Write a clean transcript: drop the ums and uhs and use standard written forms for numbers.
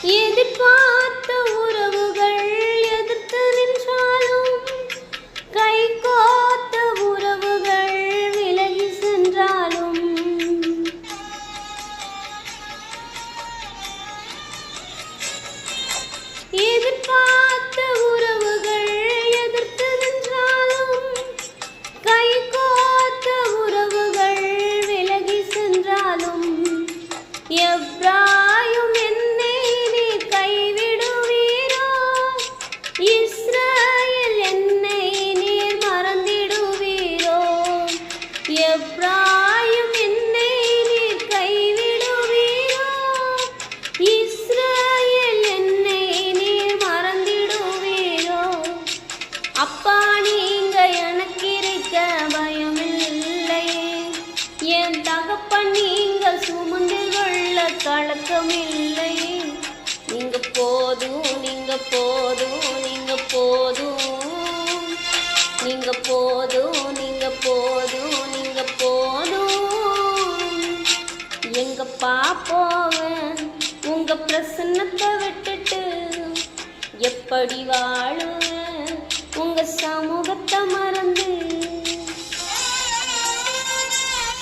எதிர்பார்த்த உறவுகள் எதிர்த்து நின்றாலும், கை கோத்த உறவுகள் விலகி சென்றாலும், எதிர்பார்த்த உறவுகள் எதிர்த்து நின்றாலும், கை கோத்த உறவுகள் விலகி சென்றாலும், எவ்வாயும் என்னை நீர் கைவிடுவீரோ, இஸ்ரவேல் என்னை நீர் மறந்திடுவீரோ, எவ்வாயும் என்னை நீர் கைவிடுவீரோ, இஸ்ரவேல் என்னை நீர் மறந்திடுவீரோ. அப்பா நீங்க எனக்கு இருக்க பயமில்லை, என் தகப்பன் நீங்க சுமந்து கொள்ள கலக்கமில்லை. நீங்க போதும், நீங்க போதும், நீங்க போதும், நீங்க போதும், நீங்க போதும், நீங்க போதும். எங்கப்பா போவேன் உங்க பிரசன்னத்தை விட்டுட்டு, எப்படி வாழுவேன் உங்க சமூகத்தை மறந்து.